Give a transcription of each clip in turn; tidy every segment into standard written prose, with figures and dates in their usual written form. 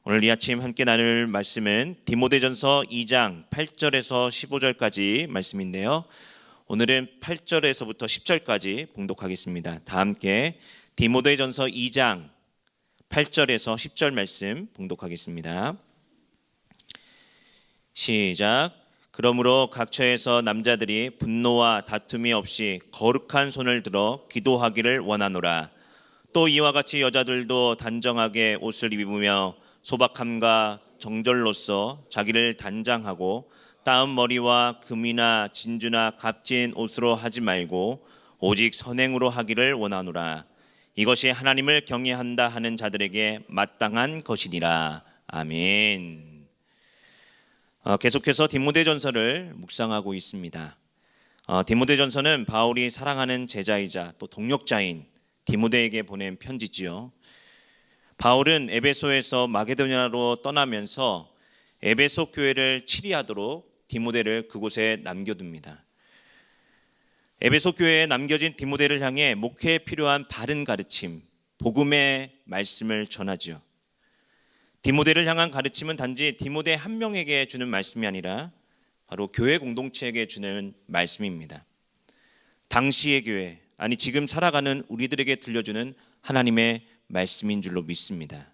오늘 이 아침 함께 나눌 말씀은 디모데전서 2장 8절에서 15절까지 말씀인데요. 오늘은 8절에서부터 10절까지 봉독하겠습니다. 다 함께 디모데전서 2장 8절에서 10절 말씀 봉독하겠습니다. 시작. 그러므로 각 처에서 남자들이 분노와 다툼이 없이 거룩한 손을 들어 기도하기를 원하노라. 또 이와 같이 여자들도 단정하게 옷을 입으며 소박함과 정절로서 자기를 단장하고 따은 머리와 금이나 진주나 값진 옷으로 하지 말고 오직 선행으로 하기를 원하노라. 이것이 하나님을 경외한다 하는 자들에게 마땅한 것이니라. 아멘. 계속해서 디모데전서를 묵상하고 있습니다. 디모데전서는 바울이 사랑하는 제자이자 또 동역자인 디모데에게 보낸 편지지요. 바울은 에베소에서 마게도냐로 떠나면서 에베소 교회를 치리하도록 디모데를 그곳에 남겨둡니다. 에베소 교회에 남겨진 디모데를 향해 목회에 필요한 바른 가르침, 복음의 말씀을 전하죠. 디모데를 향한 가르침은 단지 디모데 한 명에게 주는 말씀이 아니라 바로 교회 공동체에게 주는 말씀입니다. 당시의 교회, 아니 지금 살아가는 우리들에게 들려주는 하나님의 말씀인 줄로 믿습니다.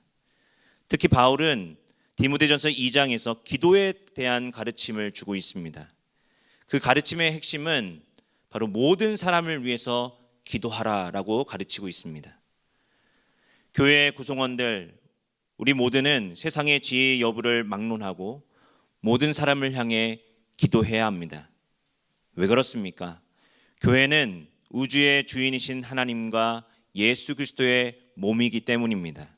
특히 바울은 디모데전서 2장에서 기도에 대한 가르침을 주고 있습니다. 그 가르침의 핵심은 바로 모든 사람을 위해서 기도하라라고 가르치고 있습니다. 교회 구성원들, 우리 모두는 세상의 지혜 여부를 막론하고 모든 사람을 향해 기도해야 합니다. 왜 그렇습니까? 교회는 우주의 주인이신 하나님과 예수 그리스도의 몸이기 때문입니다.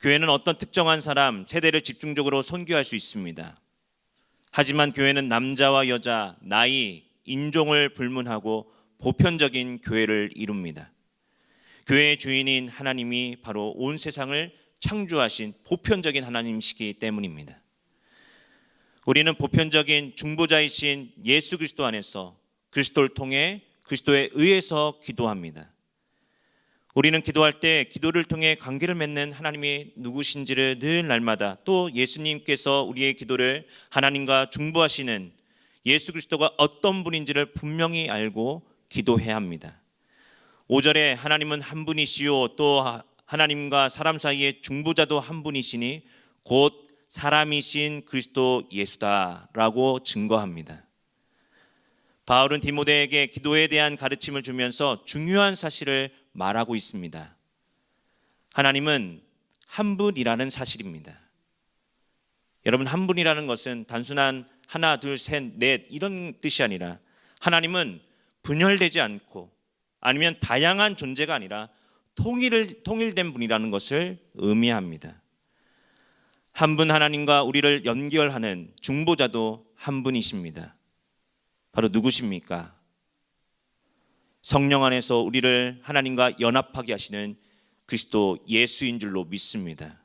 교회는 어떤 특정한 사람, 세대를 집중적으로 선교할 수 있습니다. 하지만 교회는 남자와 여자, 나이, 인종을 불문하고 보편적인 교회를 이룹니다. 교회의 주인인 하나님이 바로 온 세상을 창조하신 보편적인 하나님이시기 때문입니다. 우리는 보편적인 중보자이신 예수 그리스도 안에서 그리스도를 통해 그리스도에 의해서 기도합니다. 우리는 기도할 때 기도를 통해 관계를 맺는 하나님이 누구신지를 늘 날마다, 또 예수님께서 우리의 기도를 하나님과 중보하시는 예수 그리스도가 어떤 분인지를 분명히 알고 기도해야 합니다. 5절에 하나님은 한 분이시요 또 하나님과 사람 사이의 중보자도 한 분이시니 곧 사람이신 그리스도 예수다라고 증거합니다. 바울은 디모데에게 기도에 대한 가르침을 주면서 중요한 사실을 말하고 있습니다. 하나님은 한 분이라는 사실입니다. 여러분, 한 분이라는 것은 단순한 하나, 둘, 셋, 넷 이런 뜻이 아니라 하나님은 분열되지 않고 아니면 다양한 존재가 아니라 통일된 분이라는 것을 의미합니다. 한 분 하나님과 우리를 연결하는 중보자도 한 분이십니다. 바로 누구십니까? 성령 안에서 우리를 하나님과 연합하게 하시는 그리스도 예수인 줄로 믿습니다.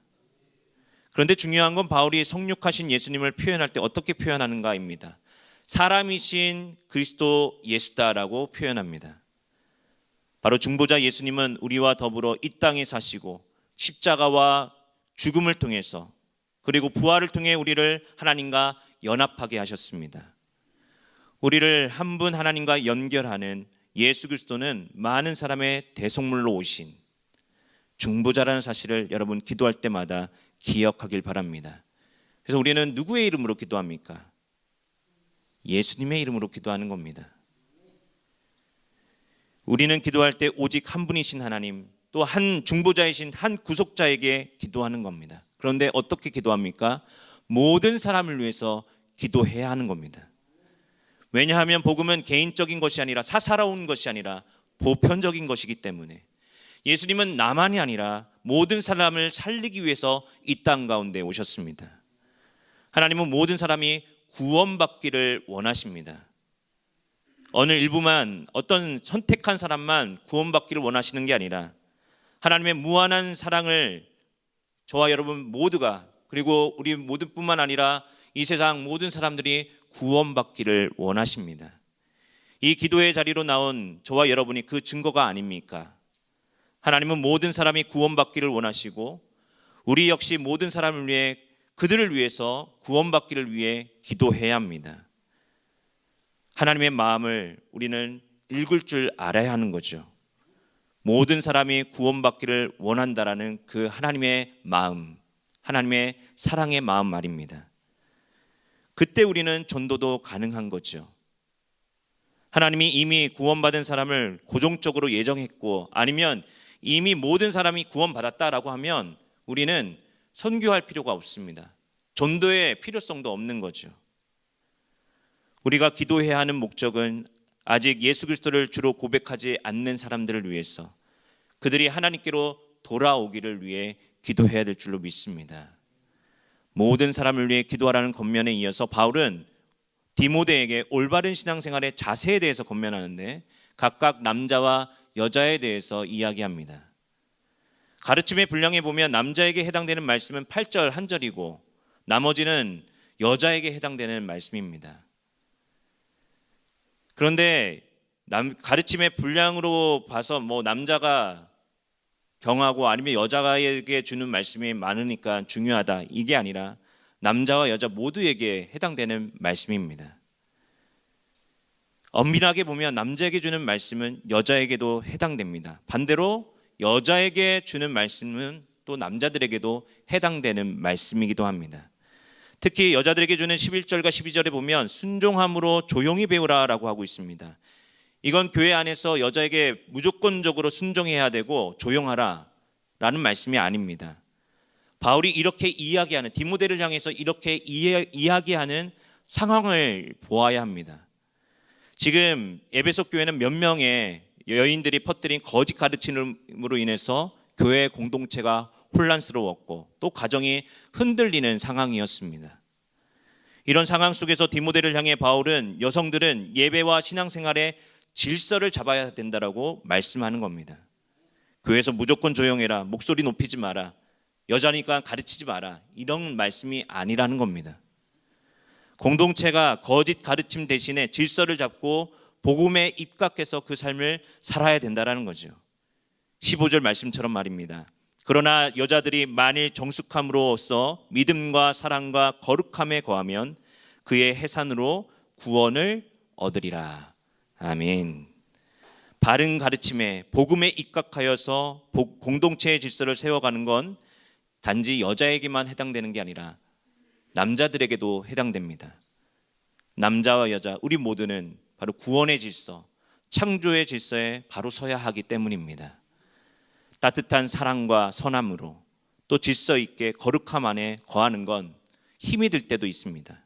그런데 중요한 건 바울이 성육하신 예수님을 표현할 때 어떻게 표현하는가입니다. 사람이신 그리스도 예수다라고 표현합니다. 바로 중보자 예수님은 우리와 더불어 이 땅에 사시고 십자가와 죽음을 통해서 그리고 부활을 통해 우리를 하나님과 연합하게 하셨습니다. 우리를 한 분 하나님과 연결하는 예수 그리스도는 많은 사람의 대속물로 오신 중보자라는 사실을 여러분 기도할 때마다 기억하길 바랍니다. 그래서 우리는 누구의 이름으로 기도합니까? 예수님의 이름으로 기도하는 겁니다. 우리는 기도할 때 오직 한 분이신 하나님, 또 한 중보자이신 한 구속자에게 기도하는 겁니다. 그런데 어떻게 기도합니까? 모든 사람을 위해서 기도해야 하는 겁니다. 왜냐하면 복음은 개인적인 것이 아니라 사사로운 것이 아니라 보편적인 것이기 때문에 예수님은 나만이 아니라 모든 사람을 살리기 위해서 이 땅 가운데 오셨습니다. 하나님은 모든 사람이 구원받기를 원하십니다. 어느 일부만, 어떤 선택한 사람만 구원받기를 원하시는 게 아니라 하나님의 무한한 사랑을 저와 여러분 모두가, 그리고 우리 모두뿐만 아니라 이 세상 모든 사람들이 구원받기를 원하십니다. 이 기도의 자리로 나온 저와 여러분이 그 증거가 아닙니까? 하나님은 모든 사람이 구원받기를 원하시고 우리 역시 모든 사람을 위해, 그들을 위해서 구원받기를 위해 기도해야 합니다. 하나님의 마음을 우리는 읽을 줄 알아야 하는 거죠. 모든 사람이 구원받기를 원한다라는 그 하나님의 마음, 하나님의 사랑의 마음 말입니다. 그때 우리는 전도도 가능한 거죠. 하나님이 이미 구원받은 사람을 고정적으로 예정했고, 아니면 이미 모든 사람이 구원받았다라고 하면 우리는 선교할 필요가 없습니다. 전도의 필요성도 없는 거죠. 우리가 기도해야 하는 목적은 아직 예수 그리스도를 주로 고백하지 않는 사람들을 위해서, 그들이 하나님께로 돌아오기를 위해 기도해야 될 줄로 믿습니다. 모든 사람을 위해 기도하라는 권면에 이어서 바울은 디모데에게 올바른 신앙생활의 자세에 대해서 권면하는데, 각각 남자와 여자에 대해서 이야기합니다. 가르침의 분량에 보면 남자에게 해당되는 말씀은 8절 한 절이고 나머지는 여자에게 해당되는 말씀입니다. 그런데 가르침의 분량으로 봐서 남자가 경하고 아니면 여자에게 주는 말씀이 많으니까 중요하다, 이게 아니라 남자와 여자 모두에게 해당되는 말씀입니다. 엄밀하게 보면 남자에게 주는 말씀은 여자에게도 해당됩니다. 반대로 여자에게 주는 말씀은 또 남자들에게도 해당되는 말씀이기도 합니다. 특히 여자들에게 주는 11절과 12절에 보면 순종함으로 조용히 배우라라고 하고 있습니다. 이건 교회 안에서 여자에게 무조건적으로 순종해야 되고 조용하라라는 말씀이 아닙니다. 바울이 이렇게 이야기하는, 디모데를 향해서 이렇게 이야기하는 상황을 보아야 합니다. 지금 에베소 교회는 몇 명의 여인들이 퍼뜨린 거짓 가르침으로 인해서 교회 공동체가 혼란스러웠고 또 가정이 흔들리는 상황이었습니다. 이런 상황 속에서 디모데를 향해 바울은 여성들은 예배와 신앙생활의 질서를 잡아야 된다라고 말씀하는 겁니다. 교회에서 무조건 조용해라, 목소리 높이지 마라, 여자니까 가르치지 마라, 이런 말씀이 아니라는 겁니다. 공동체가 거짓 가르침 대신에 질서를 잡고 복음에 입각해서 그 삶을 살아야 된다는 거죠. 15절 말씀처럼 말입니다. 그러나 여자들이 만일 정숙함으로써 믿음과 사랑과 거룩함에 거하면 그의 해산으로 구원을 얻으리라. 아멘. 바른 가르침에 복음에 입각하여서 공동체의 질서를 세워가는 건 단지 여자에게만 해당되는 게 아니라 남자들에게도 해당됩니다. 남자와 여자, 우리 모두는 바로 구원의 질서, 창조의 질서에 바로 서야 하기 때문입니다. 따뜻한 사랑과 선함으로 또 질서 있게 거룩함 안에 거하는 건 힘이 들 때도 있습니다.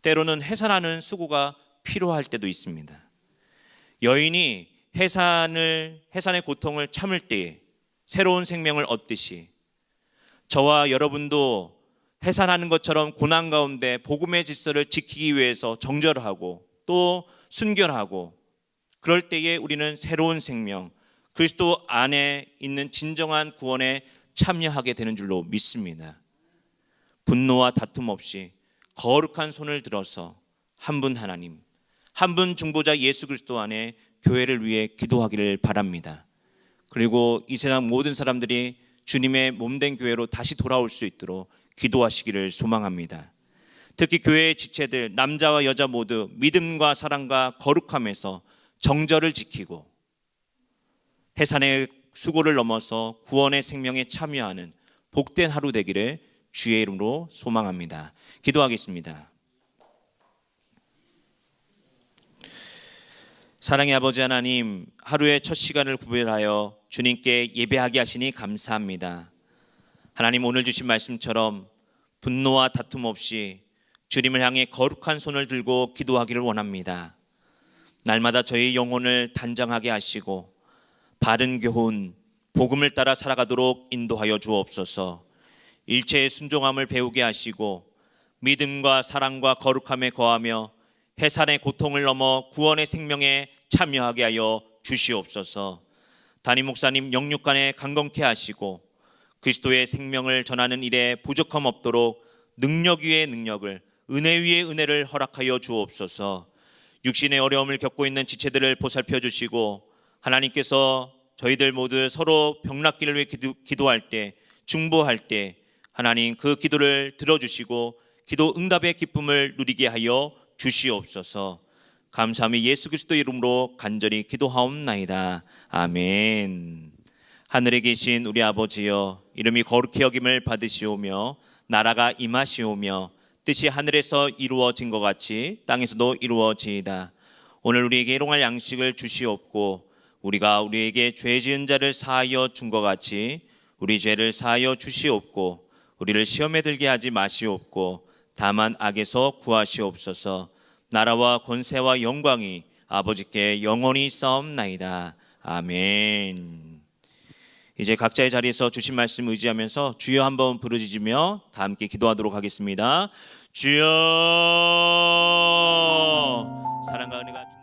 때로는 해산하는 수고가 필요할 때도 있습니다. 여인이 해산의 고통을 참을 때에 새로운 생명을 얻듯이 저와 여러분도 해산하는 것처럼 고난 가운데 복음의 질서를 지키기 위해서 정절하고 또 순결하고, 그럴 때에 우리는 새로운 생명, 그리스도 안에 있는 진정한 구원에 참여하게 되는 줄로 믿습니다. 분노와 다툼 없이 거룩한 손을 들어서 한 분 하나님, 한 분 중보자 예수 그리스도 안에 교회를 위해 기도하기를 바랍니다. 그리고 이 세상 모든 사람들이 주님의 몸된 교회로 다시 돌아올 수 있도록 기도하시기를 소망합니다. 특히 교회의 지체들, 남자와 여자 모두 믿음과 사랑과 거룩함에서 정절을 지키고 해산의 수고를 넘어서 구원의 생명에 참여하는 복된 하루 되기를 주의 이름으로 소망합니다. 기도하겠습니다. 사랑의 아버지 하나님, 하루의 첫 시간을 구별하여 주님께 예배하게 하시니 감사합니다. 하나님, 오늘 주신 말씀처럼 분노와 다툼 없이 주님을 향해 거룩한 손을 들고 기도하기를 원합니다. 날마다 저희 영혼을 단장하게 하시고 바른 교훈, 복음을 따라 살아가도록 인도하여 주옵소서. 일체의 순종함을 배우게 하시고 믿음과 사랑과 거룩함에 거하며 해산의 고통을 넘어 구원의 생명에 참여하게 하여 주시옵소서. 담임 목사님 영육간에 강건케 하시고 그리스도의 생명을 전하는 일에 부족함 없도록 능력 위에 능력을, 은혜 위에 은혜를 허락하여 주옵소서. 육신의 어려움을 겪고 있는 지체들을 보살펴 주시고 하나님께서 저희들 모두 서로 병낫기를 위해 기도할 때 중보할 때 하나님 그 기도를 들어주시고 기도 응답의 기쁨을 누리게 하여 주시옵소서. 감사하며 예수 그리스도 이름으로 간절히 기도하옵나이다. 아멘. 하늘에 계신 우리 아버지여, 이름이 거룩히 여김을 받으시오며 나라가 임하시오며 뜻이 하늘에서 이루어진 것 같이 땅에서도 이루어지이다. 오늘 우리에게 일용할 양식을 주시옵고 우리가 우리에게 죄 지은 자를 사하여 준 것 같이 우리 죄를 사하여 주시옵고 우리를 시험에 들게 하지 마시옵고 다만 악에서 구하시옵소서. 나라와 권세와 영광이 아버지께 영원히 있사옵나이다. 아멘. 이제 각자의 자리에서 주신 말씀 의지하면서 주여 한번 부르짖으며 다 함께 기도하도록 하겠습니다. 주여, 사랑과 은혜가